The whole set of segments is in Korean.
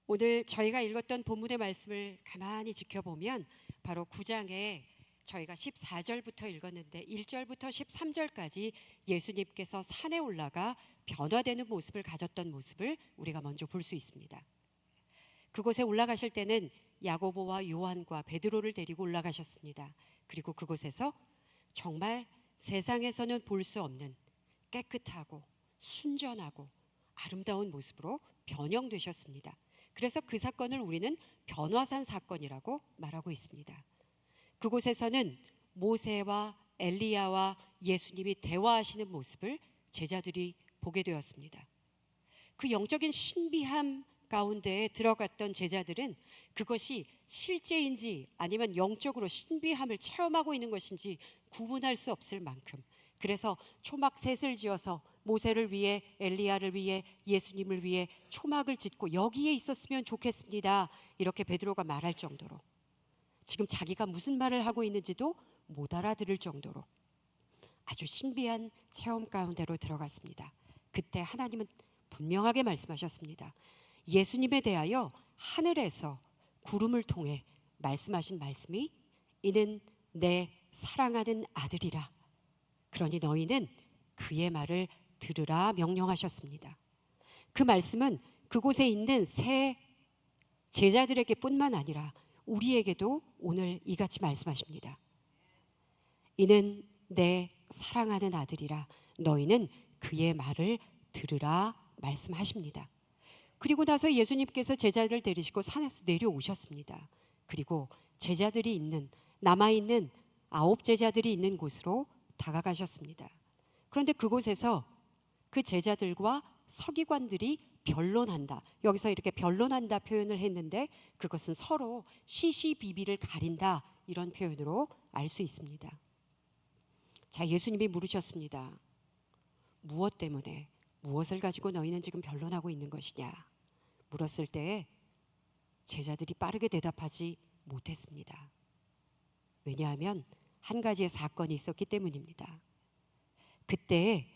오늘 저희가 읽었던 본문의 말씀을 가만히 지켜보면 바로 9장에 저희가 14절부터 읽었는데 1절부터 13절까지 예수님께서 산에 올라가 변화되는 모습을 가졌던 모습을 우리가 먼저 볼 수 있습니다. 그곳에 올라가실 때는 야고보와 요한과 베드로를 데리고 올라가셨습니다. 그리고 그곳에서 정말 세상에서는 볼 수 없는 깨끗하고 순전하고 아름다운 모습으로 변형되셨습니다. 그래서 그 사건을 우리는 변화산 사건이라고 말하고 있습니다. 그곳에서는 모세와 엘리야와 예수님이 대화하시는 모습을 제자들이 보게 되었습니다. 그 영적인 신비함 가운데에 들어갔던 제자들은 그것이 실제인지 아니면 영적으로 신비함을 체험하고 있는 것인지 구분할 수 없을 만큼, 그래서 초막셋을 지어서 모세를 위해 엘리야를 위해 예수님을 위해 초막을 짓고 여기에 있었으면 좋겠습니다, 이렇게 베드로가 말할 정도로, 지금 자기가 무슨 말을 하고 있는지도 못 알아들을 정도로 아주 신비한 체험 가운데로 들어갔습니다. 그때 하나님은 분명하게 말씀하셨습니다. 예수님에 대하여 하늘에서 구름을 통해 말씀하신 말씀이 이는 내 사랑하는 아들이라, 그러니 너희는 그의 말을 들으라 명령하셨습니다. 그 말씀은 그곳에 있는 새 제자들에게 뿐만 아니라 우리에게도 오늘 이같이 말씀하십니다. 이는 내 사랑하는 아들이라, 너희는 그의 말을 들으라 말씀하십니다. 그리고 나서 예수님께서 제자들을 데리시고 산에서 내려오셨습니다. 그리고 제자들이 있는, 남아있는 9 제자들이 있는 곳으로 다가가셨습니다. 그런데 그곳에서 그 제자들과 서기관들이 변론한다, 여기서 이렇게 변론한다 표현을 했는데 그것은 서로 시시비비를 가린다, 이런 표현으로 알 수 있습니다. 자, 예수님이 물으셨습니다. 무엇 때문에, 무엇을 가지고 너희는 지금 변론하고 있는 것이냐 물었을 때 제자들이 빠르게 대답하지 못했습니다. 왜냐하면 한 가지의 사건이 있었기 때문입니다. 그때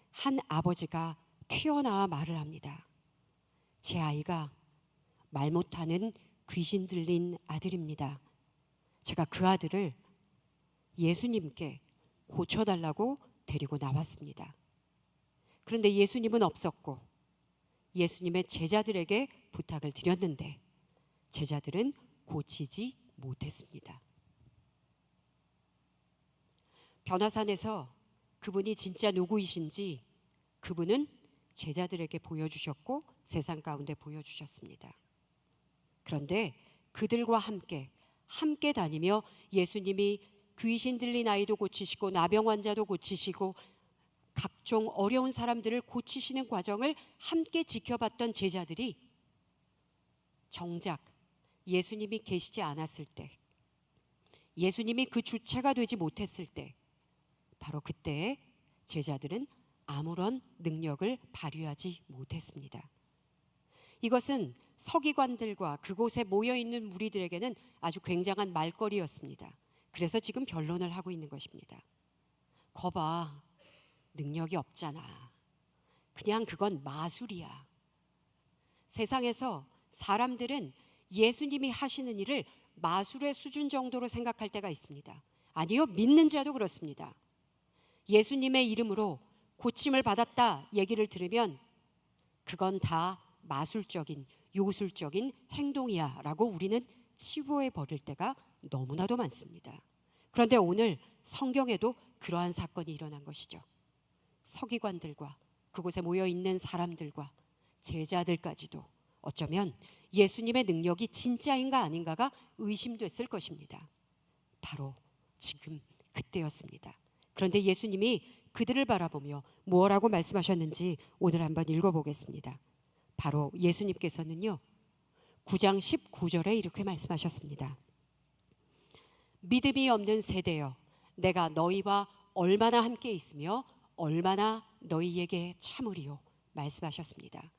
한 아버지가 튀어나와 말을 합니다. 제 아이가 말 못하는 귀신 들린 아들입니다. 제가 그 아들을 예수님께 고쳐달라고 데리고 나왔습니다. 그런데 예수님은 없었고 예수님의 제자들에게 부탁을 드렸는데 제자들은 고치지 못했습니다. 변화산에서 그분이 진짜 누구이신지 그분은 제자들에게 보여주셨고 세상 가운데 보여주셨습니다. 그런데 그들과 함께 다니며 예수님이 귀신 들린 아이도 고치시고 나병 환자도 고치시고 각종 어려운 사람들을 고치시는 과정을 함께 지켜봤던 제자들이 정작 예수님이 계시지 않았을 때, 예수님이 그 주체가 되지 못했을 때, 바로 그때에 제자들은 아무런 능력을 발휘하지 못했습니다. 이것은 서기관들과 그곳에 모여있는 무리들에게는 아주 굉장한 말거리였습니다. 그래서 지금 변론을 하고 있는 것입니다. 거봐, 능력이 없잖아. 그냥 그건 마술이야. 세상에서 사람들은 예수님이 하시는 일을 마술의 수준 정도로 생각할 때가 있습니다. 아니요, 믿는 자도 그렇습니다. 예수님의 이름으로 고침을 받았다 얘기를 들으면 그건 다 마술적인, 요술적인 행동이야 라고 우리는 치부해 버릴 때가 너무나도 많습니다. 그런데 오늘 성경에도 그러한 사건이 일어난 것이죠. 서기관들과 그곳에 모여 있는 사람들과 제자들까지도 어쩌면 예수님의 능력이 진짜인가 아닌가가 의심됐을 것입니다. 바로 지금 그때였습니다. 그런데 예수님이 그들을 바라보며 무엇라고 말씀하셨는지 오늘 한번 읽어보겠습니다. 바로 예수님께서는요 9장 19절에 이렇게 말씀하셨습니다. 믿음이 없는 세대여, 내가 너희와 얼마나 함께 있으며 얼마나 너희에게 참으리요 말씀하셨습니다.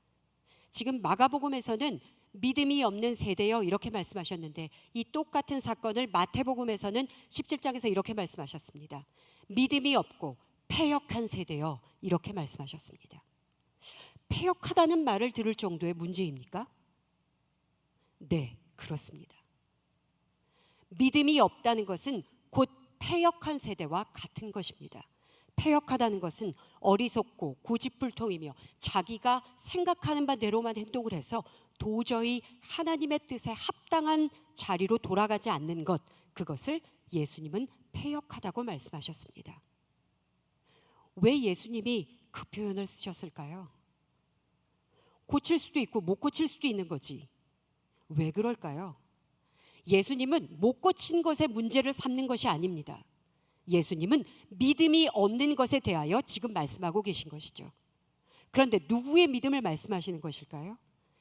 지금 마가복음에서는 믿음이 없는 세대여 이렇게 말씀하셨는데 이 똑같은 사건을 마태복음에서는 17장에서 이렇게 말씀하셨습니다. 믿음이 없고 패역한 세대여 이렇게 말씀하셨습니다. 패역하다는 말을 들을 정도의 문제입니까? 네, 그렇습니다. 믿음이 없다는 것은 곧 패역한 세대와 같은 것입니다. 패역하다는 것은 어리석고 고집불통이며 자기가 생각하는 바대로만 행동을 해서 도저히 하나님의 뜻에 합당한 자리로 돌아가지 않는 것, 그것을 예수님은 패역하다고 말씀하셨습니다. 왜 예수님이 그 표현을 쓰셨을까요? 고칠 수도 있고 못 고칠 수도 있는 거지. 왜 그럴까요? 예수님은 못 고친 것에 문제를 삼는 것이 아닙니다. 예수님은 믿음이 없는 것에 대하여 지금 말씀하고 계신 것이죠. 그런데 누구의 믿음을 말씀하시는 것일까요?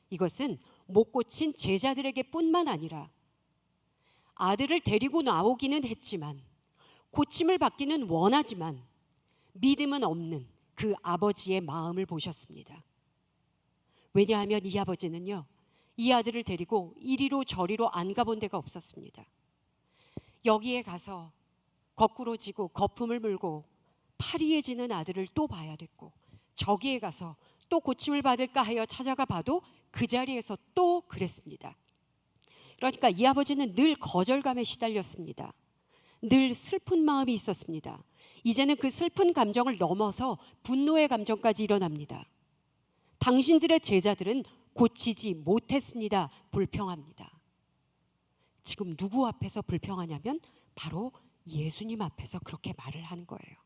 이것은 못 고친 제자들에게 뿐만 아니라 아들을 데리고 나오기는 했지만 고침을 받기는 원하지만 믿음은 없는 그 아버지의 마음을 보셨습니다. 왜냐하면 이 아버지는요, 이 아들을 데리고 이리로 저리로 안 가본 데가 없었습니다. 여기에 가서 거꾸로 지고 거품을 물고 파리해지는 아들을 또 봐야 됐고, 저기에 가서 또 고침을 받을까 하여 찾아가 봐도 그 자리에서 또 그랬습니다. 그러니까 이 아버지는 늘 거절감에 시달렸습니다. 늘 슬픈 마음이 있었습니다. 이제는 그 슬픈 감정을 넘어서 분노의 감정까지 일어납니다. 당신들의 제자들은 고치지 못했습니다. 불평합니다. 지금 누구 앞에서 불평하냐면 바로 예수님 앞에서 그렇게 말을 하는 거예요.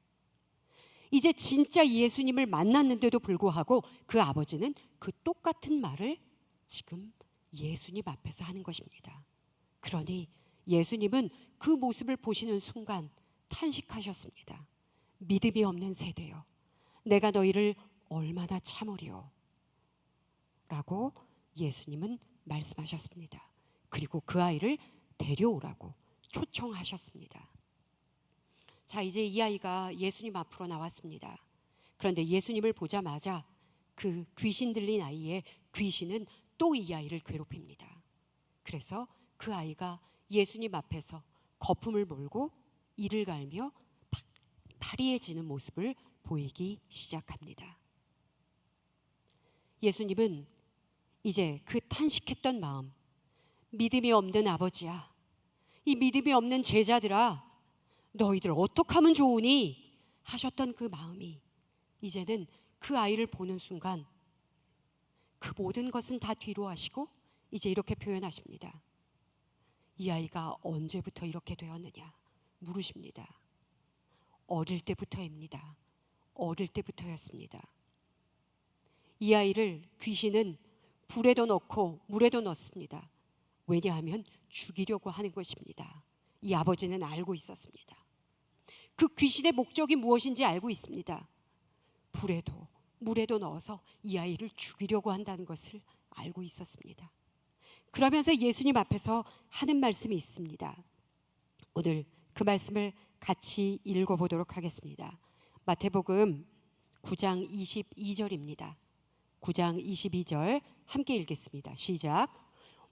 이제 진짜 예수님을 만났는데도 불구하고 그 아버지는 그 똑같은 말을 지금 예수님 앞에서 하는 것입니다. 그러니 예수님은 그 모습을 보시는 순간 탄식하셨습니다. 믿음이 없는 세대여, 내가 너희를 얼마나 참으리요 라고 예수님은 말씀하셨습니다. 그리고 그 아이를 데려오라고 초청하셨습니다. 자, 이제 이 아이가 예수님 앞으로 나왔습니다. 그런데 예수님을 보자마자 그 귀신 들린 아이의 귀신은 또 이 아이를 괴롭힙니다. 그래서 그 아이가 예수님 앞에서 거품을 몰고 이를 갈며 파리해지는 모습을 보이기 시작합니다. 예수님은 이제 그 탄식했던 마음, 믿음이 없는 아버지야, 이 믿음이 없는 제자들아, 너희들 어떻게 하면 좋으니 하셨던 그 마음이 이제는 그 아이를 보는 순간 그 모든 것은 다 뒤로 하시고 이제 이렇게 표현하십니다. 이 아이가 언제부터 이렇게 되었느냐 물으십니다. 어릴 때부터입니다. 어릴 때부터였습니다. 이 아이를 귀신은 불에도 넣고 물에도 넣습니다. 왜냐하면 죽이려고 하는 것입니다. 이 아버지는 알고 있었습니다. 그 귀신의 목적이 무엇인지 알고 있습니다. 불에도 물에도 넣어서 이 아이를 죽이려고 한다는 것을 알고 있었습니다. 그러면서 예수님 앞에서 하는 말씀이 있습니다. 오늘 그 말씀을 같이 읽어보도록 하겠습니다. 마태복음 9장 22절입니다. 9장 22절 함께 읽겠습니다. 시작.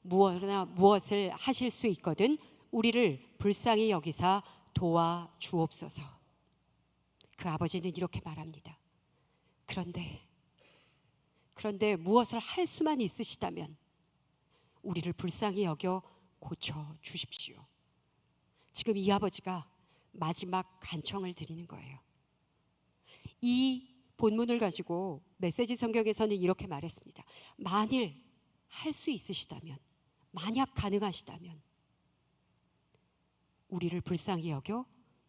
무엇을 하실 수 있거든 우리를 불쌍히 여기사 도와 주옵소서. 그 아버지는 이렇게 말합니다. 그런데 무엇을 할 수만 있으시다면 우리를 불쌍히 여겨 고쳐 주십시오. 지금 이 아버지가 마지막 간청을 드리는 거예요. 이 본문을 가지고 메시지 성경에서는 이렇게 말했습니다. 만일 할 수 있으시다면, 만약 가능하시다면 우리를 불쌍히 여겨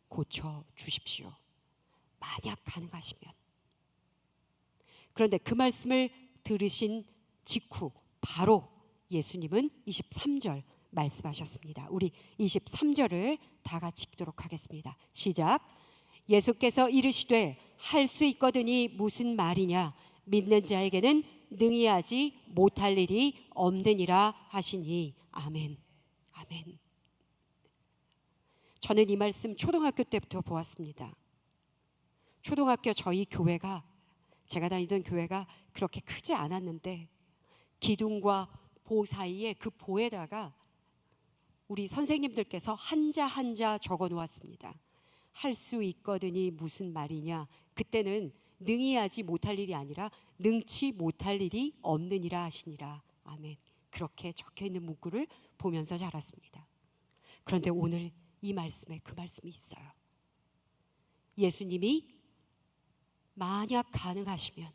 고쳐 주십시오. 만약 가능하시면. 그런데 그 말씀을 들으신 직후 바로 예수님은 23절 말씀하셨습니다. 우리 23절을 다 같이 읽도록 하겠습니다. 시작. 예수께서 이르시되 할 수 있거든이 무슨 말이냐, 믿는 자에게는 능히 하지 못할 일이 없느니라 하시니. 아멘. 아멘. 저는 이 말씀 초등학교 때부터 보았습니다. 초등학교 저희 교회가, 제가 다니던 교회가 그렇게 크지 않았는데 기둥과 보 사이에 그 보에다가 우리 선생님들께서 한자 한자 적어 놓았습니다. 할 수 있거든이 무슨 말이냐. 그때는 능히 하지 못할 일이 아니라 능치 못할 일이 없느니라 하시니라. 아멘. 그렇게 적혀 있는 문구를 보면서 자랐습니다. 그런데 오늘 이 말씀에 그 말씀이 있어요. 예수님이 만약 가능하시면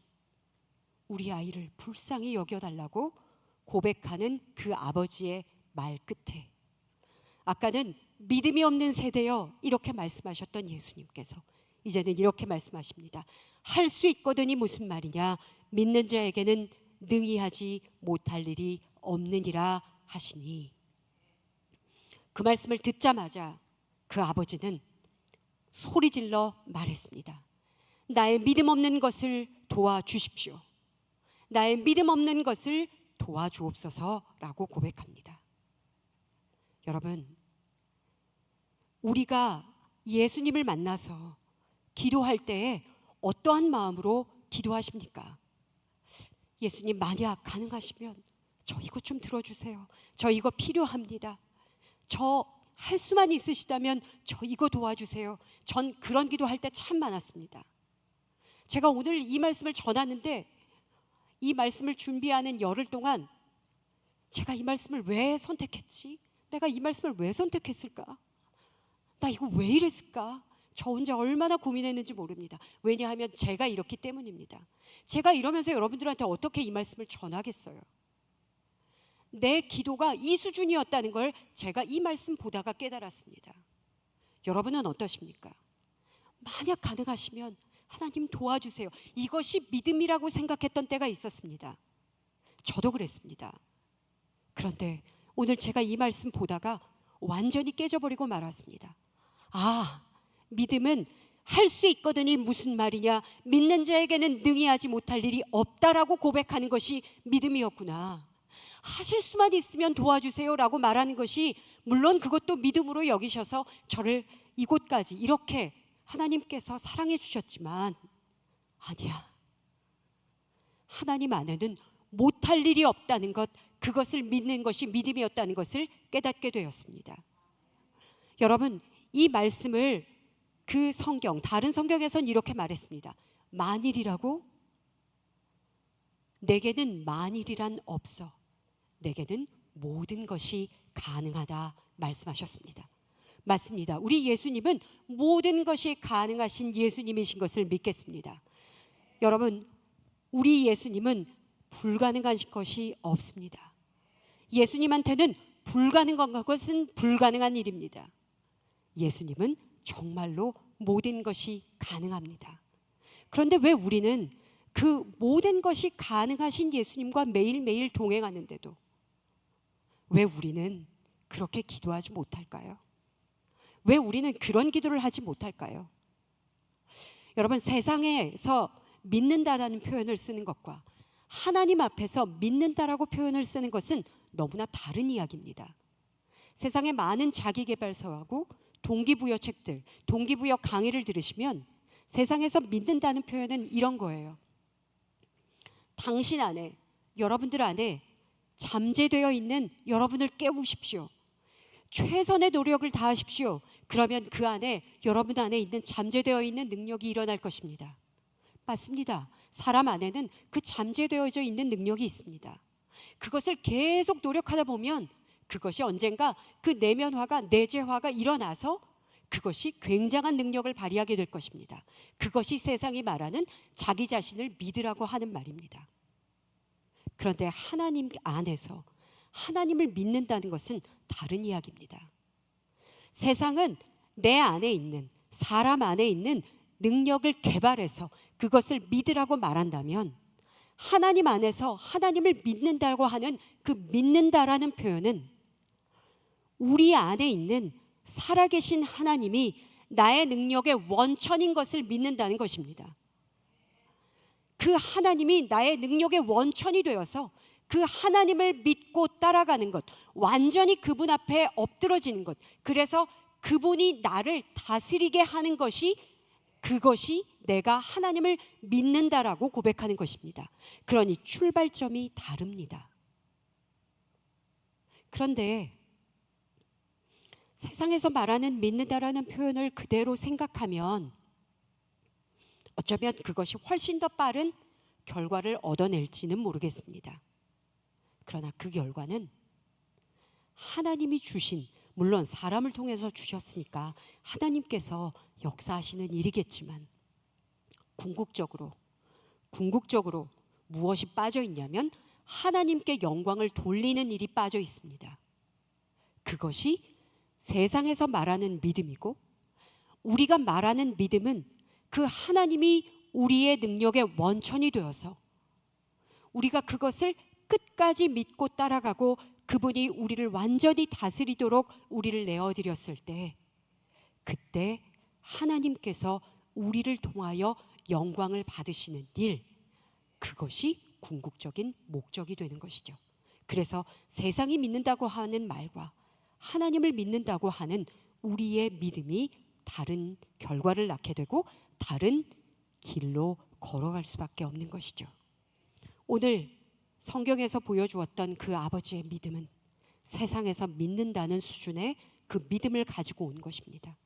우리 아이를 불쌍히 여겨달라고 고백하는 그 아버지의 말 끝에, 아까는 믿음이 없는 세대여 이렇게 말씀하셨던 예수님께서 이제는 이렇게 말씀하십니다. 할 수 있거든이 무슨 말이냐, 믿는 자에게는 능히 하지 못할 일이 없느니라 하시니. 그 말씀을 듣자마자 그 아버지는 소리질러 말했습니다. 나의 믿음 없는 것을 도와주십시오. 나의 믿음 없는 것을 도와주옵소서라고 고백합니다. 여러분, 우리가 예수님을 만나서 기도할 때에 어떠한 마음으로 기도하십니까? 예수님, 만약 가능하시면 저 이거 좀 들어주세요. 저 이거 필요합니다. 저 할 수만 있으시다면 저 이거 도와주세요. 전 그런 기도할 때 참 많았습니다. 제가 오늘 이 말씀을 전하는데 이 말씀을 준비하는 열흘 동안 제가 이 말씀을 왜 선택했지? 내가 이 말씀을 왜 선택했을까? 나 이거 왜 이랬을까? 저 혼자 얼마나 고민했는지 모릅니다. 왜냐하면 제가 이렇기 때문입니다. 제가 이러면서 여러분들한테 어떻게 이 말씀을 전하겠어요? 내 기도가 이 수준이었다는 걸 제가 이 말씀 보다가 깨달았습니다. 여러분은 어떠십니까? 만약 가능하시면 하나님 도와주세요. 이것이 믿음이라고 생각했던 때가 있었습니다. 저도 그랬습니다. 그런데 오늘 제가 이 말씀 보다가 완전히 깨져버리고 말았습니다. 아, 믿음은 할 수 있거든이 무슨 말이냐, 믿는 자에게는 능히 하지 못할 일이 없다라고 고백하는 것이 믿음이었구나. 하실 수만 있으면 도와주세요라고 말하는 것이, 물론 그것도 믿음으로 여기셔서 저를 이곳까지 이렇게 하나님께서 사랑해 주셨지만, 아니야, 하나님 안에는 못할 일이 없다는 것, 그것을 믿는 것이 믿음이었다는 것을 깨닫게 되었습니다. 여러분, 이 말씀을 그 성경, 다른 성경에선 이렇게 말했습니다. 만일이라고? 내게는 만일이란 없어. 내게는 모든 것이 가능하다 말씀하셨습니다. 맞습니다. 우리 예수님은 모든 것이 가능하신 예수님이신 것을 믿겠습니다. 여러분, 우리 예수님은 불가능한 것이 없습니다. 예수님한테는 불가능한 것은 불가능한 일입니다. 예수님은 정말로 모든 것이 가능합니다. 그런데 왜 우리는 그 모든 것이 가능하신 예수님과 매일매일 동행하는데도 왜 우리는 그렇게 기도하지 못할까요? 왜 우리는 그런 기도를 하지 못할까요? 여러분, 세상에서 믿는다라는 표현을 쓰는 것과 하나님 앞에서 믿는다라고 표현을 쓰는 것은 너무나 다른 이야기입니다. 세상의 많은 자기계발서하고 동기부여 책들, 동기부여 강의를 들으시면 세상에서 믿는다는 표현은 이런 거예요. 당신 안에, 여러분들 안에 잠재되어 있는 여러분을 깨우십시오. 최선의 노력을 다하십시오. 그러면 그 안에, 여러분 안에 있는 잠재되어 있는 능력이 일어날 것입니다. 맞습니다. 사람 안에는 그 잠재되어져 있는 능력이 있습니다. 그것을 계속 노력하다 보면 그것이 언젠가 그 내면화가, 내재화가 일어나서 그것이 굉장한 능력을 발휘하게 될 것입니다. 그것이 세상이 말하는 자기 자신을 믿으라고 하는 말입니다. 그런데 하나님 안에서 하나님을 믿는다는 것은 다른 이야기입니다. 세상은 내 안에 있는, 사람 안에 있는 능력을 개발해서 그것을 믿으라고 말한다면, 하나님 안에서 하나님을 믿는다고 하는 그 믿는다라는 표현은 우리 안에 있는 살아계신 하나님이 나의 능력의 원천인 것을 믿는다는 것입니다. 그 하나님이 나의 능력의 원천이 되어서 그 하나님을 믿고 따라가는 것, 완전히 그분 앞에 엎드러지는 것, 그래서 그분이 나를 다스리게 하는 것이, 그것이 내가 하나님을 믿는다라고 고백하는 것입니다. 그러니 출발점이 다릅니다. 그런데 세상에서 말하는 믿는다라는 표현을 그대로 생각하면 어쩌면 그것이 훨씬 더 빠른 결과를 얻어낼지는 모르겠습니다. 그러나 그 결과는 하나님이 주신, 물론 사람을 통해서 주셨으니까 하나님께서 역사하시는 일이겠지만 궁극적으로 무엇이 빠져 있냐면 하나님께 영광을 돌리는 일이 빠져 있습니다. 그것이 세상에서 말하는 믿음이고, 우리가 말하는 믿음은 그 하나님이 우리의 능력의 원천이 되어서 우리가 그것을 끝까지 믿고 따라가고 그분이 우리를 완전히 다스리도록 우리를 내어드렸을 때, 그때 하나님께서 우리를 통하여 영광을 받으시는 일, 그것이 궁극적인 목적이 되는 것이죠. 그래서 세상이 믿는다고 하는 말과 하나님을 믿는다고 하는 우리의 믿음이 다른 결과를 낳게 되고 다른 길로 걸어갈 수밖에 없는 것이죠. 오늘 성경에서 보여주었던 그 아버지의 믿음은 세상에서 믿는다는 수준의 그 믿음을 가지고 온 것입니다.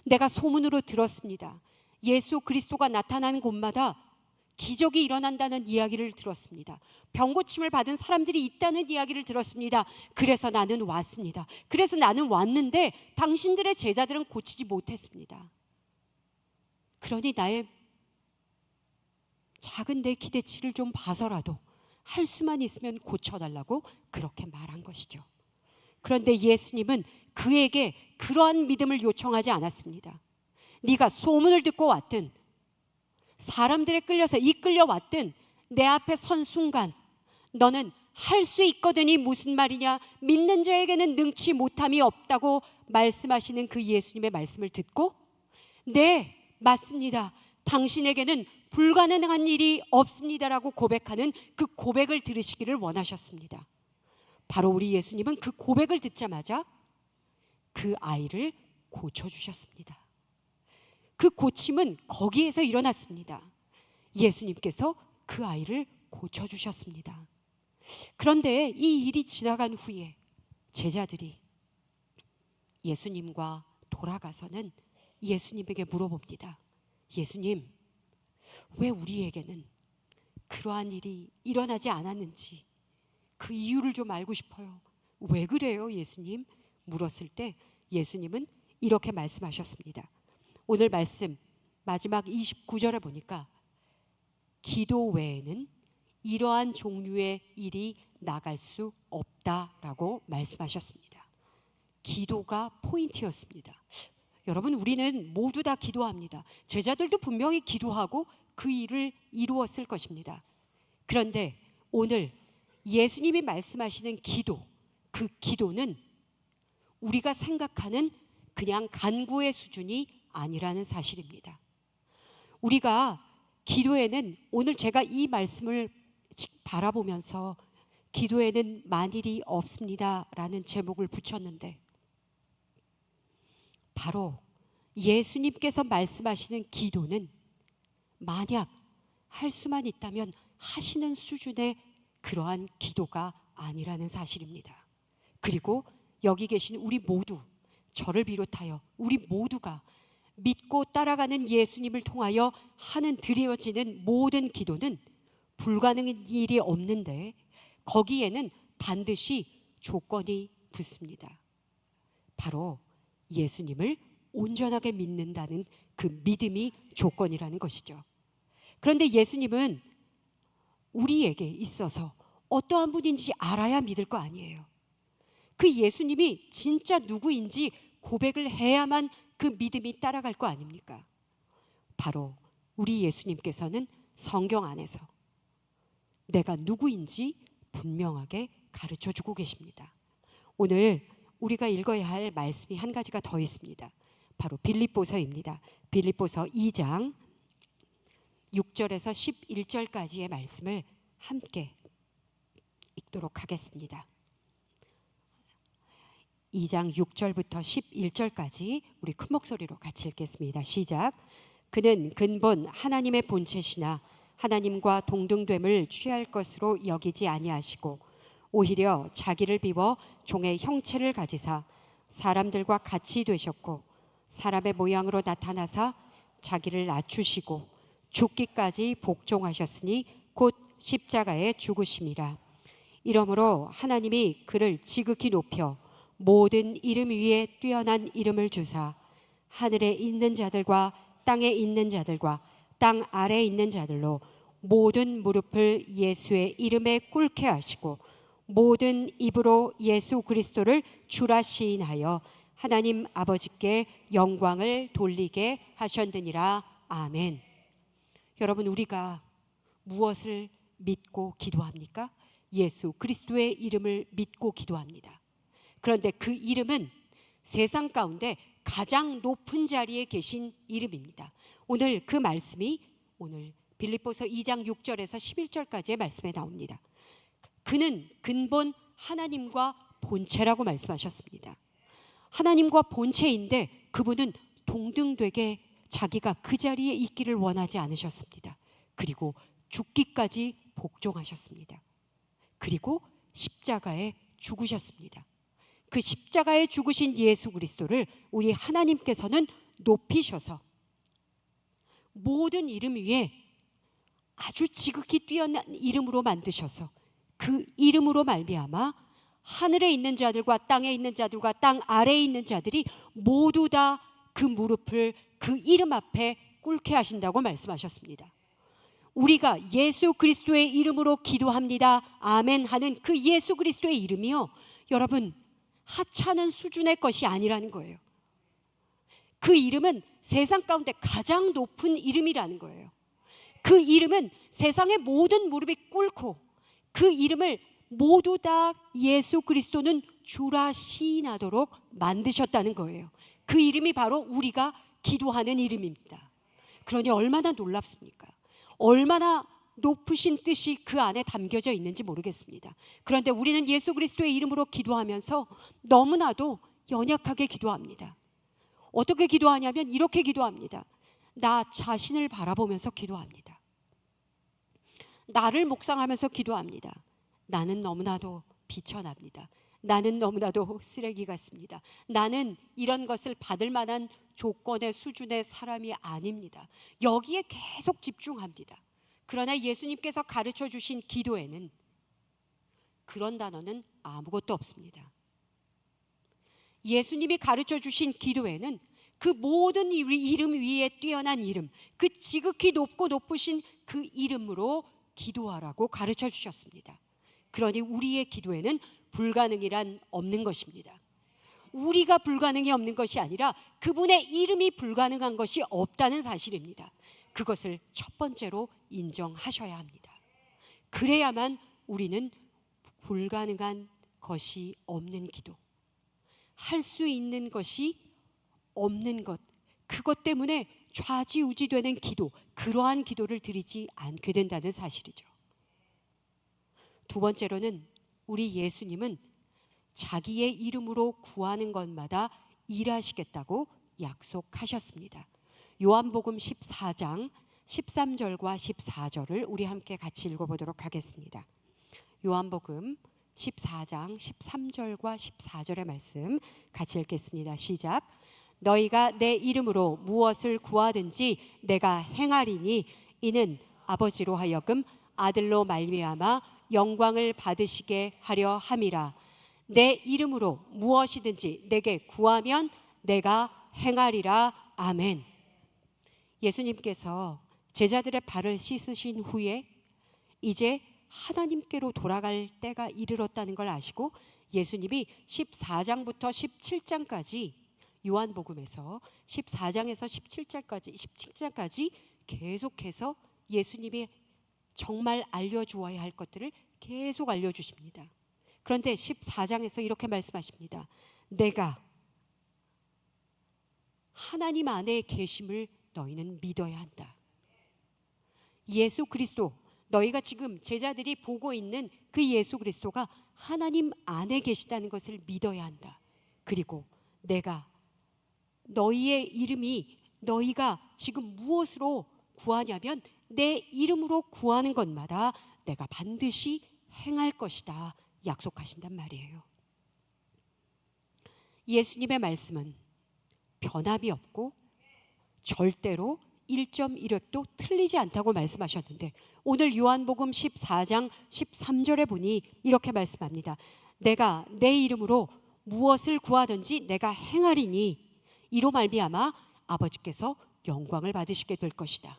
내가 소문으로 들었습니다. 예수 그리스도가 나타나는 곳마다 기적이 일어난다는 이야기를 들었습니다. 병고침을 받은 사람들이 있다는 이야기를 들었습니다. 그래서 나는 왔습니다. 그래서 나는 왔는데 당신들의 제자들은 고치지 못했습니다. 그러니 나의 작은 내 기대치를 좀 봐서라도 할 수만 있으면 고쳐달라고 그렇게 말한 것이죠. 그런데 예수님은 그에게 그러한 믿음을 요청하지 않았습니다. 네가 소문을 듣고 왔든 사람들에 끌려서 이끌려 왔든 내 앞에 선 순간 너는 할 수 있거든이 무슨 말이냐, 믿는 자에게는 능치 못함이 없다고 말씀하시는 그 예수님의 말씀을 듣고, 네, 맞습니다, 당신에게는 불가능한 일이 없습니다라고 고백하는 그 고백을 들으시기를 원하셨습니다. 바로 우리 예수님은 그 고백을 듣자마자 그 아이를 고쳐주셨습니다. 그 고침은 거기에서 일어났습니다. 예수님께서 그 아이를 고쳐주셨습니다. 그런데 이 일이 지나간 후에 제자들이 예수님과 돌아가서는 예수님에게 물어봅니다. 예수님, 왜 우리에게는 그러한 일이 일어나지 않았는지 그 이유를 좀 알고 싶어요. 왜 그래요, 예수님? 물었을 때 예수님은 이렇게 말씀하셨습니다. 오늘 말씀 마지막 29절에 보니까 기도 외에는 이러한 종류의 일이 나갈 수 없다라고 말씀하셨습니다. 기도가 포인트였습니다. 여러분, 우리는 모두 다 기도합니다. 제자들도 분명히 기도하고 그 일을 이루었을 것입니다. 그런데 오늘 예수님이 말씀하시는 기도, 그 기도는 우리가 생각하는 그냥 간구의 수준이 아니라는 사실입니다. 우리가 기도에는, 오늘 제가 이 말씀을 바라보면서 기도에는 만일이 없습니다라는 제목을 붙였는데, 바로 예수님께서 말씀하시는 기도는 만약 할 수만 있다면 하시는 수준의 그러한 기도가 아니라는 사실입니다. 그리고 여기 계신 우리 모두, 저를 비롯하여 우리 모두가 믿고 따라가는 예수님을 통하여 하는 드려지는 모든 기도는 불가능한 일이 없는데 거기에는 반드시 조건이 붙습니다. 바로 예수님을 온전하게 믿는다는 그 믿음이 조건이라는 것이죠. 그런데 예수님은 우리에게 있어서 어떠한 분인지 알아야 믿을 거 아니에요. 그 예수님이 진짜 누구인지 고백을 해야만 그 믿음이 따라갈 거 아닙니까? 바로 우리 예수님께서는 성경 안에서 내가 누구인지 분명하게 가르쳐주고 계십니다. 오늘 우리가 읽어야 할 말씀이 한 가지가 더 있습니다. 바로 빌립보서입니다. 빌립보서 2장 6절에서 11절까지의 말씀을 함께 읽도록 하겠습니다. 2장 6절부터 11절까지 우리 큰 목소리로 같이 읽겠습니다. 시작. 그는 근본 하나님의 본체시나 하나님과 동등됨을 취할 것으로 여기지 아니하시고 오히려 자기를 비워 종의 형체를 가지사 사람들과 같이 되셨고 사람의 모양으로 나타나사 자기를 낮추시고 죽기까지 복종하셨으니 곧 십자가에 죽으심이라. 이러므로 하나님이 그를 지극히 높여 모든 이름 위에 뛰어난 이름을 주사 하늘에 있는 자들과 땅에 있는 자들과 땅 아래에 있는 자들로 모든 무릎을 예수의 이름에 꿇게 하시고 모든 입으로 예수 그리스도를 주라 시인하여 하나님 아버지께 영광을 돌리게 하셨느니라. 아멘. 여러분, 우리가 무엇을 믿고 기도합니까? 예수 그리스도의 이름을 믿고 기도합니다. 그런데 그 이름은 세상 가운데 가장 높은 자리에 계신 이름입니다. 오늘 그 말씀이 오늘 빌립보서 2장 6절에서 11절까지의 말씀에 나옵니다. 그는 근본 하나님과 본체라고 말씀하셨습니다. 하나님과 본체인데 그분은 동등되게 자기가 그 자리에 있기를 원하지 않으셨습니다. 그리고 죽기까지 복종하셨습니다. 그리고 십자가에 죽으셨습니다. 그 십자가에 죽으신 예수 그리스도를 우리 하나님께서는 높이셔서 모든 이름 위에 아주 지극히 뛰어난 이름으로 만드셔서 그 이름으로 말미암아 하늘에 있는 자들과 땅에 있는 자들과 땅 아래에 있는 자들이 모두 다 그 무릎을 그 이름 앞에 꿇게 하신다고 말씀하셨습니다. 우리가 예수 그리스도의 이름으로 기도합니다. 아멘 하는 그 예수 그리스도의 이름이요, 여러분, 하찮은 수준의 것이 아니라는 거예요. 그 이름은 세상 가운데 가장 높은 이름이라는 거예요. 그 이름은 세상의 모든 무릎이 꿇고 그 이름을 모두 다 예수 그리스도는 주라 시인하도록 만드셨다는 거예요. 그 이름이 바로 우리가 기도하는 이름입니다. 그러니 얼마나 놀랍습니까? 얼마나 높으신 뜻이 그 안에 담겨져 있는지 모르겠습니다. 그런데 우리는 예수 그리스도의 이름으로 기도하면서 너무나도 연약하게 기도합니다. 어떻게 기도하냐면 이렇게 기도합니다. 나 자신을 바라보면서 기도합니다. 나를 묵상하면서 기도합니다. 나는 너무나도 비천합니다. 나는 너무나도 쓰레기 같습니다. 나는 이런 것을 받을 만한 조건의 수준의 사람이 아닙니다. 여기에 계속 집중합니다. 그러나 예수님께서 가르쳐 주신 기도에는 그런 단어는 아무것도 없습니다. 예수님이 가르쳐 주신 기도에는 그 모든 이름 위에 뛰어난 이름, 그 지극히 높고 높으신 그 이름으로 기도하라고 가르쳐 주셨습니다. 그러니 우리의 기도에는 불가능이란 없는 것입니다. 우리가 불가능이 없는 것이 아니라 그분의 이름이 불가능한 것이 없다는 사실입니다. 그것을 첫 번째로 인정하셔야 합니다. 그래야만 우리는 불가능한 것이 없는 기도, 할 수 있는 것이 없는 것, 그것 때문에 좌지우지되는 기도, 그러한 기도를 드리지 않게 된다는 사실이죠. 두 번째로는 우리 예수님은 자기의 이름으로 구하는 것마다 일하시겠다고 약속하셨습니다. 요한복음 14장 13절과 14절을 우리 함께 같이 읽어보도록 하겠습니다. 요한복음 14장 13절과 14절의 말씀 같이 읽겠습니다. 시작. 너희가 내 이름으로 무엇을 구하든지 내가 행하리니 이는 아버지로 하여금 아들로 말미암아 영광을 받으시게 하려 함이라. 내 이름으로 무엇이든지 내게 구하면 내가 행하리라. 아멘. 예수님께서 제자들의 발을 씻으신 후에 이제 하나님께로 돌아갈 때가 이르렀다는 걸 아시고 예수님이 14장부터 17장까지 요한복음에서 14장에서 17장까지 계속해서 예수님이 정말 알려주어야 할 것들을 계속 알려주십니다. 그런데 14장에서 이렇게 말씀하십니다. 내가 하나님 안에 계심을 너희는 믿어야 한다. 예수 그리스도, 너희가 지금 제자들이 보고 있는 그 예수 그리스도가 하나님 안에 계시다는 것을 믿어야 한다. 그리고 내가 너희의 이름이 너희가 지금 무엇으로 구하냐면 내 이름으로 구하는 것마다 내가 반드시 행할 것이다 약속하신단 말이에요. 예수님의 말씀은 변함이 없고 절대로 1.1획도 틀리지 않다고 말씀하셨는데 오늘 요한복음 14장 13절에 보니 이렇게 말씀합니다. 내가 내 이름으로 무엇을 구하든지 내가 행하리니 이로 말미암아 아버지께서 영광을 받으시게 될 것이다.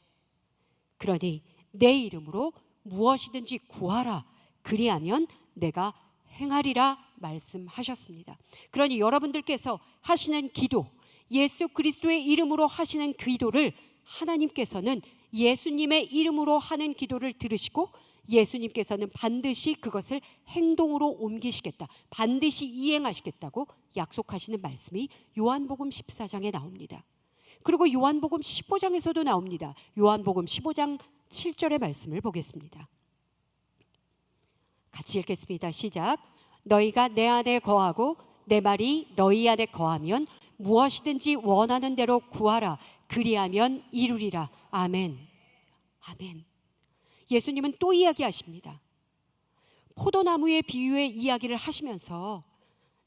그러니 내 이름으로 무엇이든지 구하라. 그리하면 내가 행하리라 말씀하셨습니다. 그러니 여러분들께서 하시는 기도, 예수 그리스도의 이름으로 하시는 기도를 하나님께서는 예수님의 이름으로 하는 기도를 들으시고 예수님께서는 반드시 그것을 행동으로 옮기시겠다, 반드시 이행하시겠다고 약속하시는 말씀이 요한복음 14장에 나옵니다. 그리고 요한복음 15장에서도 나옵니다. 요한복음 15장 7절의 말씀을 보겠습니다. 같이 읽겠습니다. 시작. 너희가 내 안에 거하고 내 말이 너희 안에 거하면 무엇이든지 원하는 대로 구하라. 그리하면 이루리라. 아멘. 아멘. 예수님은 또 이야기하십니다. 포도나무의 비유의 이야기를 하시면서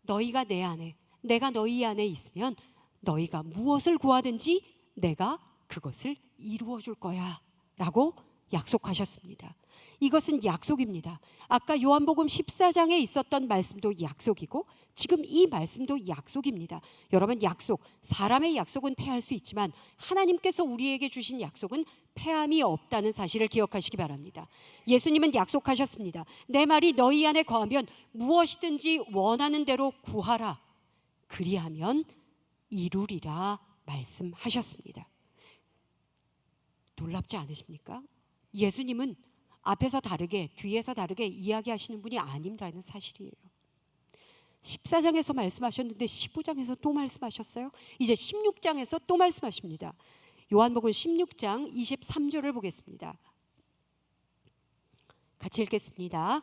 너희가 내 안에, 내가 너희 안에 있으면 너희가 무엇을 구하든지 내가 그것을 이루어 줄 거야 라고 약속하셨습니다. 이것은 약속입니다. 아까 요한복음 14장에 있었던 말씀도 약속이고 지금 이 말씀도 약속입니다. 여러분, 약속, 사람의 약속은 패할 수 있지만 하나님께서 우리에게 주신 약속은 패함이 없다는 사실을 기억하시기 바랍니다. 예수님은 약속하셨습니다. 내 말이 너희 안에 거하면 무엇이든지 원하는 대로 구하라. 그리하면 이루리라 말씀하셨습니다. 놀랍지 않으십니까? 예수님은 앞에서 다르게 뒤에서 다르게 이야기하시는 분이 아님라는 사실이에요. 14장에서 말씀하셨는데 15장에서 또 말씀하셨어요. 이제 16장에서 또 말씀하십니다. 요한복음 16장 23절을 보겠습니다. 같이 읽겠습니다.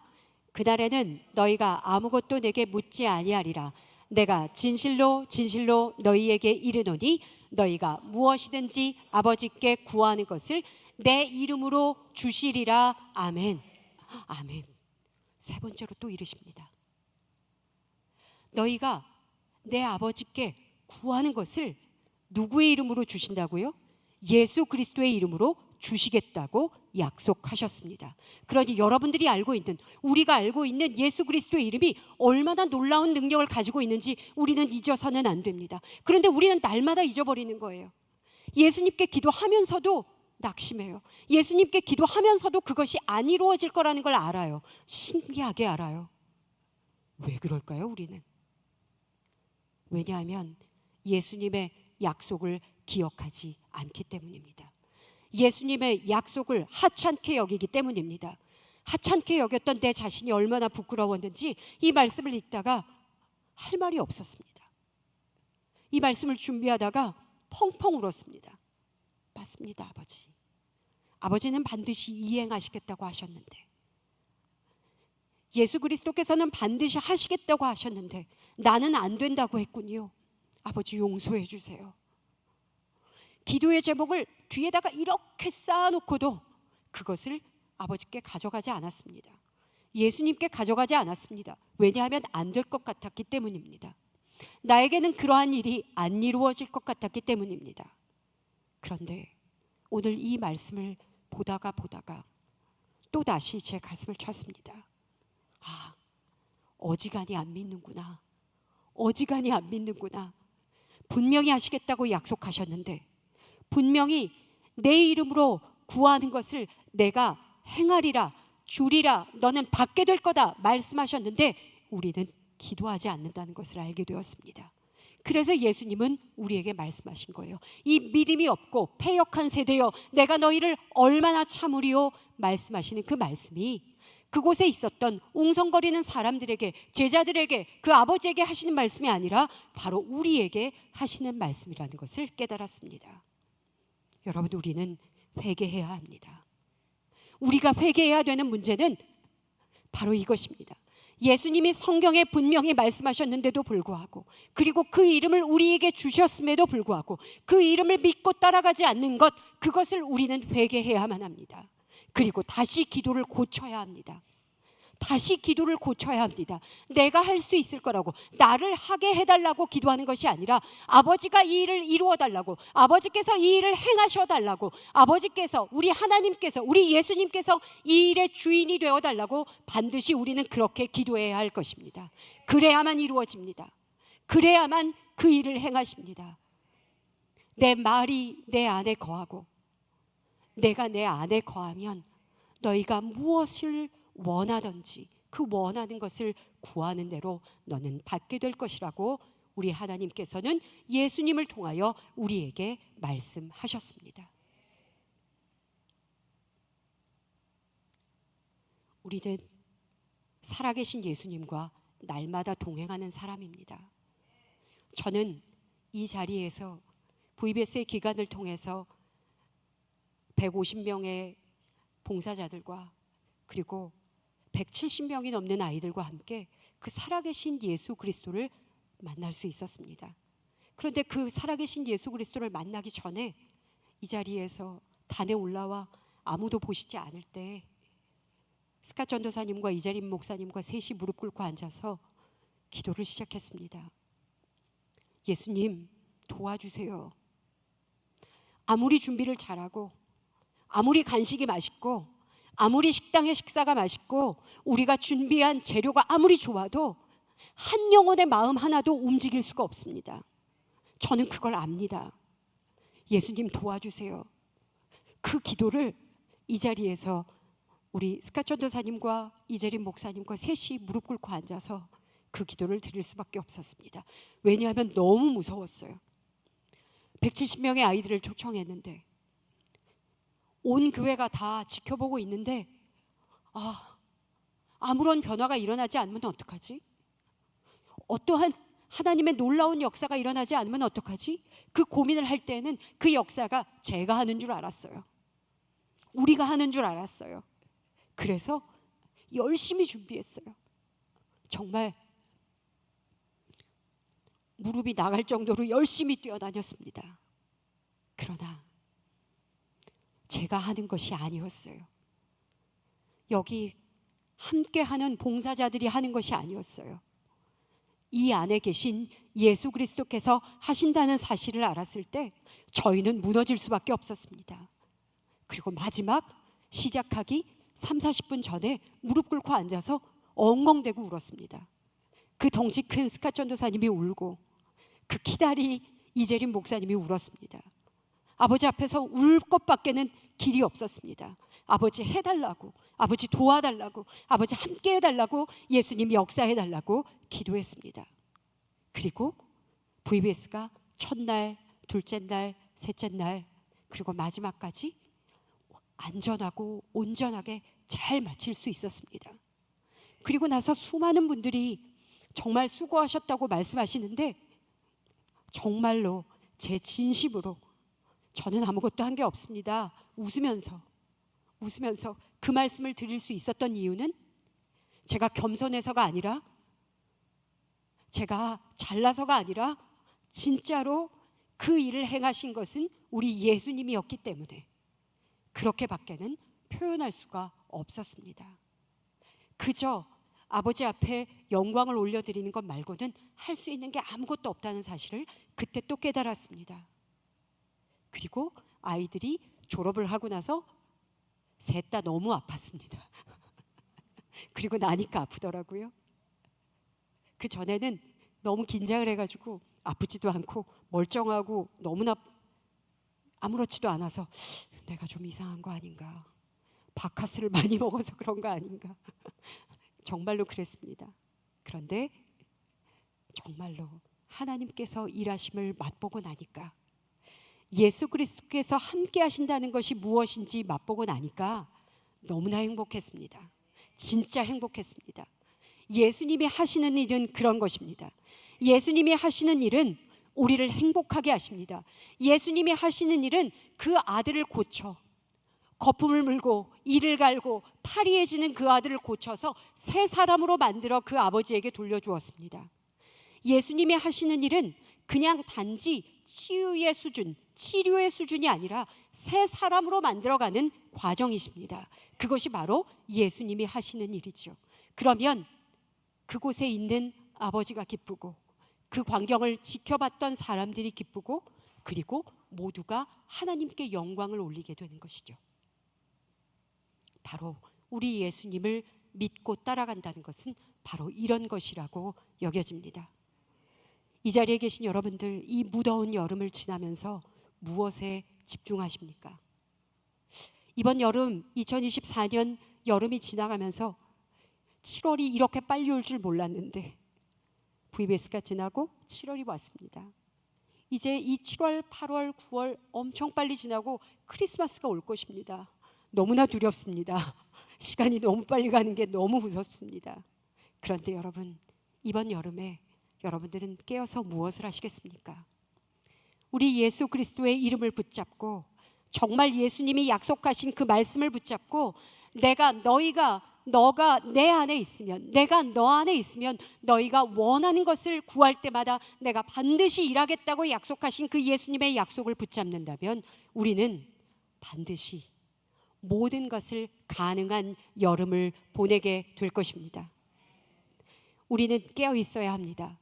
그날에는 너희가 아무것도 내게 묻지 아니하리라. 내가 진실로 진실로 너희에게 이르노니 너희가 무엇이든지 아버지께 구하는 것을 내 이름으로 주시리라. 아멘. 아멘. 세 번째로 또 이르십니다. 너희가 내 아버지께 구하는 것을 누구의 이름으로 주신다고요? 예수 그리스도의 이름으로 주시겠다고 약속하셨습니다. 그러니 여러분들이 알고 있는, 우리가 알고 있는 예수 그리스도의 이름이 얼마나 놀라운 능력을 가지고 있는지 우리는 잊어서는 안 됩니다. 그런데 우리는 날마다 잊어버리는 거예요. 예수님께 기도하면서도 낙심해요. 예수님께 기도하면서도 그것이 안 이루어질 거라는 걸 알아요. 신기하게 알아요. 왜 그럴까요, 우리는? 왜냐하면 예수님의 약속을 기억하지 않기 때문입니다. 예수님의 약속을 하찮게 여기기 때문입니다. 하찮게 여겼던 내 자신이 얼마나 부끄러웠는지 이 말씀을 읽다가 할 말이 없었습니다. 이 말씀을 준비하다가 펑펑 울었습니다. 맞습니다, 아버지. 아버지는 반드시 이행하시겠다고 하셨는데, 예수 그리스도께서는 반드시 하시겠다고 하셨는데 나는 안 된다고 했군요. 아버지, 용서해 주세요. 기도의 제목을 뒤에다가 이렇게 쌓아놓고도 그것을 아버지께 가져가지 않았습니다. 예수님께 가져가지 않았습니다. 왜냐하면 안 될 것 같았기 때문입니다. 나에게는 그러한 일이 안 이루어질 것 같았기 때문입니다. 그런데 오늘 이 말씀을 보다가 또다시 제 가슴을 쳤습니다. 아, 어지간히 안 믿는구나. 어지간히 안 믿는구나. 분명히 하시겠다고 약속하셨는데, 분명히 내 이름으로 구하는 것을 내가 행하리라, 주리라, 너는 받게 될 거다 말씀하셨는데 우리는 기도하지 않는다는 것을 알게 되었습니다. 그래서 예수님은 우리에게 말씀하신 거예요. 이 믿음이 없고 패역한 세대여, 내가 너희를 얼마나 참으리요 말씀하시는 그 말씀이 그곳에 있었던 웅성거리는 사람들에게, 제자들에게, 그 아버지에게 하시는 말씀이 아니라 바로 우리에게 하시는 말씀이라는 것을 깨달았습니다. 여러분, 우리는 회개해야 합니다. 우리가 회개해야 되는 문제는 바로 이것입니다. 예수님이 성경에 분명히 말씀하셨는데도 불구하고, 그리고 그 이름을 우리에게 주셨음에도 불구하고 그 이름을 믿고 따라가지 않는 것, 그것을 우리는 회개해야만 합니다. 그리고 다시 기도를 고쳐야 합니다. 다시 기도를 고쳐야 합니다. 내가 할 수 있을 거라고, 나를 하게 해달라고 기도하는 것이 아니라 아버지가 이 일을 이루어 달라고, 아버지께서 이 일을 행하셔 달라고, 아버지께서, 우리 하나님께서, 우리 예수님께서 이 일의 주인이 되어 달라고 반드시 우리는 그렇게 기도해야 할 것입니다. 그래야만 이루어집니다. 그래야만 그 일을 행하십니다. 내 말이 내 안에 거하고 내가 내 안에 거하면 너희가 무엇을 원하든지 그 원하는 것을 구하는 대로 너는 받게 될 것이라고 우리 하나님께서는 예수님을 통하여 우리에게 말씀하셨습니다. 우리는 살아계신 예수님과 날마다 동행하는 사람입니다. 저는 이 자리에서 VBS의 기간을 통해서 150명의 봉사자들과 그리고 170명이 넘는 아이들과 함께 그 살아계신 예수 그리스도를 만날 수 있었습니다. 그런데 그 살아계신 예수 그리스도를 만나기 전에 이 자리에서 단에 올라와 아무도 보시지 않을 때 스캇 전도사님과 이재림 목사님과 셋이 무릎 꿇고 앉아서 기도를 시작했습니다. 예수님, 도와주세요. 아무리 준비를 잘하고 아무리 간식이 맛있고 아무리 식당의 식사가 맛있고 우리가 준비한 재료가 아무리 좋아도 한 영혼의 마음 하나도 움직일 수가 없습니다. 저는 그걸 압니다. 예수님, 도와주세요. 그 기도를 이 자리에서 우리 스캇 전도사님과 이재림 목사님과 셋이 무릎 꿇고 앉아서 그 기도를 드릴 수밖에 없었습니다. 왜냐하면 너무 무서웠어요. 170명의 아이들을 초청했는데 온 교회가 다 지켜보고 있는데 아무런 변화가 일어나지 않으면 어떡하지? 어떠한 하나님의 놀라운 역사가 일어나지 않으면 어떡하지? 그 고민을 할 때는 그 역사가 제가 하는 줄 알았어요. 우리가 하는 줄 알았어요. 그래서 열심히 준비했어요. 정말 무릎이 나갈 정도로 열심히 뛰어다녔습니다. 그러나 제가 하는 것이 아니었어요. 여기 함께하는 봉사자들이 하는 것이 아니었어요. 이 안에 계신 예수 그리스도께서 하신다는 사실을 알았을 때 저희는 무너질 수밖에 없었습니다. 그리고 마지막 시작하기 30-40분 전에 무릎 꿇고 앉아서 엉엉대고 울었습니다. 그 덩치 큰 스캇 전도사님이 울고 그 키다리 이재림 목사님이 울었습니다. 아버지 앞에서 울 것밖에는 길이 없었습니다. 아버지 해달라고, 아버지 도와달라고, 아버지 함께 해달라고, 예수님 역사해달라고 기도했습니다. 그리고 VBS가 첫날, 둘째 날, 셋째 날 그리고 마지막까지 안전하고 온전하게 잘 마칠 수 있었습니다. 그리고 나서 수많은 분들이 정말 수고하셨다고 말씀하시는데 정말로 제 진심으로 저는 아무것도 한 게 없습니다. 웃으면서 그 말씀을 드릴 수 있었던 이유는 제가 겸손해서가 아니라 제가 잘나서가 아니라 진짜로 그 일을 행하신 것은 우리 예수님이었기 때문에 그렇게밖에는 표현할 수가 없었습니다. 그저 아버지 앞에 영광을 올려드리는 것 말고는 할 수 있는 게 아무것도 없다는 사실을 그때 또 깨달았습니다. 그리고 아이들이 졸업을 하고 나서 셋 다 너무 아팠습니다. 그리고 나니까 아프더라고요. 그 전에는 너무 긴장을 해가지고 아프지도 않고 멀쩡하고 너무나 아무렇지도 않아서 내가 좀 이상한 거 아닌가, 바카스를 많이 먹어서 그런 거 아닌가 정말로 그랬습니다. 그런데 정말로 하나님께서 일하심을 맛보고 나니까, 예수 그리스도께서 함께 하신다는 것이 무엇인지 맛보고 나니까 너무나 행복했습니다. 진짜 행복했습니다. 예수님이 하시는 일은 그런 것입니다. 예수님이 하시는 일은 우리를 행복하게 하십니다. 예수님이 하시는 일은 그 아들을 고쳐 거품을 물고 이를 갈고 파리해지는 그 아들을 고쳐서 새 사람으로 만들어 그 아버지에게 돌려주었습니다. 예수님이 하시는 일은 그냥 단지 치유의 수준, 치료의 수준이 아니라 새 사람으로 만들어가는 과정이십니다. 그것이 바로 예수님이 하시는 일이죠. 그러면 그곳에 있는 아버지가 기쁘고 그 광경을 지켜봤던 사람들이 기쁘고 그리고 모두가 하나님께 영광을 올리게 되는 것이죠. 바로 우리 예수님을 믿고 따라간다는 것은 바로 이런 것이라고 여겨집니다. 이 자리에 계신 여러분들, 이 무더운 여름을 지나면서 무엇에 집중하십니까? 이번 여름 2024년 여름이 지나가면서 7월이 이렇게 빨리 올 줄 몰랐는데 VBS가 지나고 7월이 왔습니다. 이제 이 7월, 8월, 9월 엄청 빨리 지나고 크리스마스가 올 것입니다. 너무나 두렵습니다. 시간이 너무 빨리 가는 게 너무 무섭습니다. 그런데 여러분, 이번 여름에 여러분들은 깨어서 무엇을 하시겠습니까? 우리 예수 그리스도의 이름을 붙잡고 정말 예수님이 약속하신 그 말씀을 붙잡고 너가 내 안에 있으면, 내가 너 안에 있으면 너희가 원하는 것을 구할 때마다 내가 반드시 일하겠다고 약속하신 그 예수님의 약속을 붙잡는다면 우리는 반드시 모든 것을 가능한 여름을 보내게 될 것입니다. 우리는 깨어 있어야 합니다.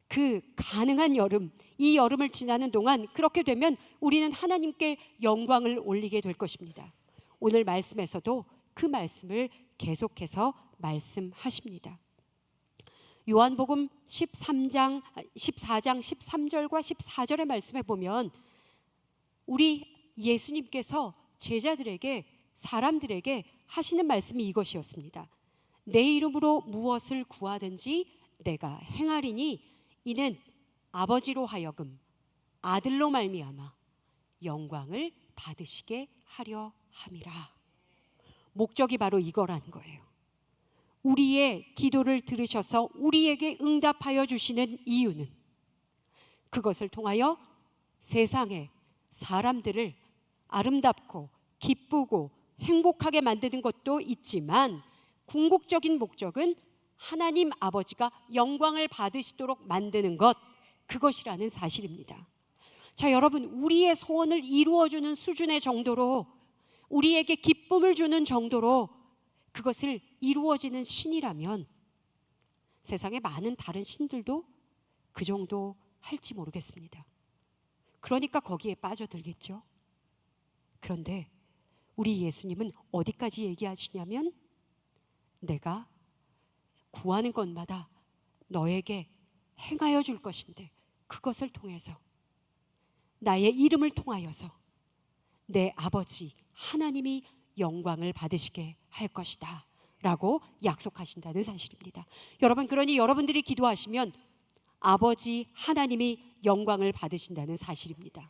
그 가능한 여름, 이 여름을 지나는 동안 그렇게 되면 우리는 하나님께 영광을 올리게 될 것입니다. 오늘 말씀에서도 그 말씀을 계속해서 말씀하십니다. 요한복음 14장 13절과 14절의 말씀에 보면 우리 예수님께서 제자들에게, 사람들에게 하시는 말씀이 이것이었습니다. 내 이름으로 무엇을 구하든지 내가 행하리니 이는 아버지로 하여금 아들로 말미암아 영광을 받으시게 하려 함이라. 목적이 바로 이거라는 거예요. 우리의 기도를 들으셔서 우리에게 응답하여 주시는 이유는 그것을 통하여 세상의 사람들을 아름답고 기쁘고 행복하게 만드는 것도 있지만 궁극적인 목적은 하나님 아버지가 영광을 받으시도록 만드는 것, 그것이라는 사실입니다. 자, 여러분, 우리의 소원을 이루어주는 수준의 정도로, 우리에게 기쁨을 주는 정도로 그것을 이루어지는 신이라면 세상에 많은 다른 신들도 그 정도 할지 모르겠습니다. 그러니까 거기에 빠져들겠죠. 그런데 우리 예수님은 어디까지 얘기하시냐면 내가 구하는 것마다 너에게 행하여 줄 것인데 그것을 통해서 나의 이름을 통하여서 내 아버지 하나님이 영광을 받으시게 할 것이다 라고 약속하신다는 사실입니다. 여러분, 그러니 여러분들이 기도하시면 아버지 하나님이 영광을 받으신다는 사실입니다.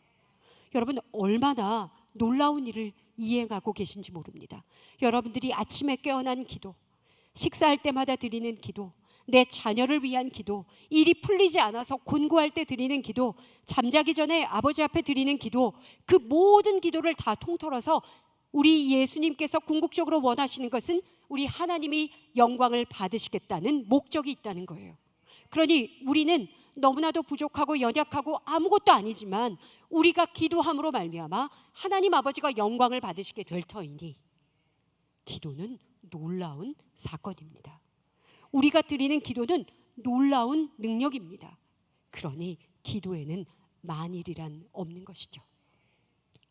여러분, 얼마나 놀라운 일을 이행하고 계신지 모릅니다. 여러분들이 아침에 깨어난 기도, 식사할 때마다 드리는 기도, 내 자녀를 위한 기도, 일이 풀리지 않아서 곤고할 때 드리는 기도, 잠자기 전에 아버지 앞에 드리는 기도, 그 모든 기도를 다 통틀어서 우리 예수님께서 궁극적으로 원하시는 것은 우리 하나님이 영광을 받으시겠다는 목적이 있다는 거예요. 그러니 우리는 너무나도 부족하고 연약하고 아무것도 아니지만 우리가 기도함으로 말미암아 하나님 아버지가 영광을 받으시게 될 터이니 기도는 놀라운 사건입니다. 우리가 드리는 기도는 놀라운 능력입니다. 그러니 기도에는 만일이란 없는 것이죠.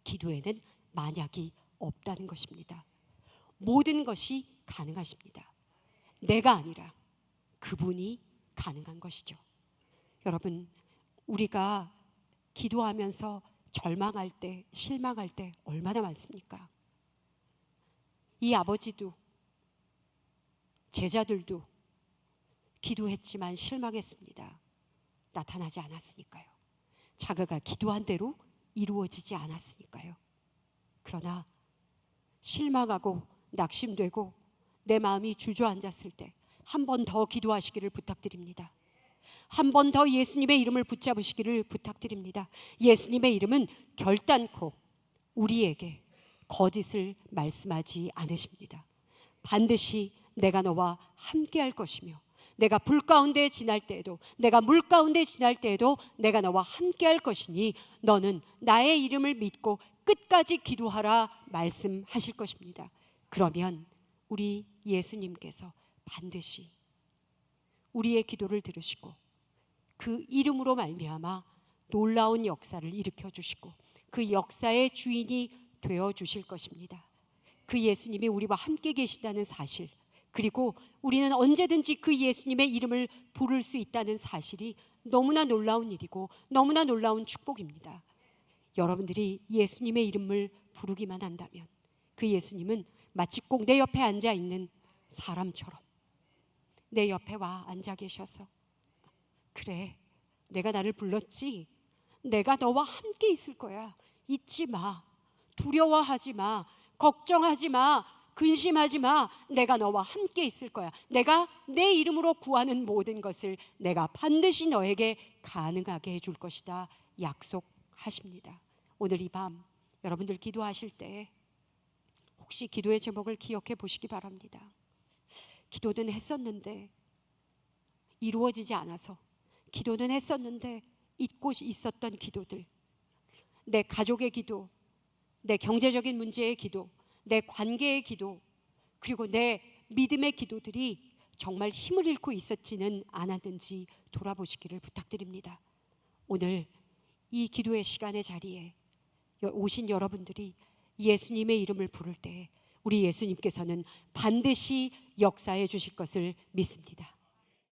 기도에는 만약이 없다는 것입니다. 모든 것이 가능하십니다. 내가 아니라 그분이 가능한 것이죠. 여러분, 우리가 기도하면서 절망할 때, 실망할 때 얼마나 많습니까? 이 아버지도 제자들도 기도했지만 실망했습니다. 나타나지 않았으니까요. 자기가 기도한 대로 이루어지지 않았으니까요. 그러나 실망하고 낙심되고 내 마음이 주저앉았을 때 한 번 더 기도하시기를 부탁드립니다. 한 번 더 예수님의 이름을 붙잡으시기를 부탁드립니다. 예수님의 이름은 결단코 우리에게 거짓을 말씀하지 않으십니다. 반드시 내가 너와 함께 할 것이며 내가 불 가운데 지날 때에도 내가 물 가운데 지날 때에도 내가 너와 함께 할 것이니 너는 나의 이름을 믿고 끝까지 기도하라 말씀하실 것입니다. 그러면 우리 예수님께서 반드시 우리의 기도를 들으시고 그 이름으로 말미암아 놀라운 역사를 일으켜 주시고 그 역사의 주인이 되어 주실 것입니다. 그 예수님이 우리와 함께 계시다는 사실, 그리고 우리는 언제든지 그 예수님의 이름을 부를 수 있다는 사실이 너무나 놀라운 일이고 너무나 놀라운 축복입니다. 여러분들이 예수님의 이름을 부르기만 한다면 그 예수님은 마치 꼭 내 옆에 앉아 있는 사람처럼 내 옆에 와 앉아 계셔서, 그래, 내가 나를 불렀지, 내가 너와 함께 있을 거야, 잊지 마, 두려워하지 마, 걱정하지 마, 근심하지 마, 내가 너와 함께 있을 거야, 내가 내 이름으로 구하는 모든 것을 내가 반드시 너에게 가능하게 해줄 것이다 약속하십니다. 오늘 이 밤 여러분들 기도하실 때 혹시 기도의 제목을 기억해 보시기 바랍니다. 기도는 했었는데 이루어지지 않아서, 기도는 했었는데 잊고 있었던 기도들, 내 가족의 기도, 내 경제적인 문제의 기도, 내 관계의 기도, 그리고 내 믿음의 기도들이 정말 힘을 잃고 있었지는 않았는지 돌아보시기를 부탁드립니다. 오늘 이 기도의 시간의 자리에 오신 여러분들이 예수님의 이름을 부를 때 우리 예수님께서는 반드시 역사해 주실 것을 믿습니다.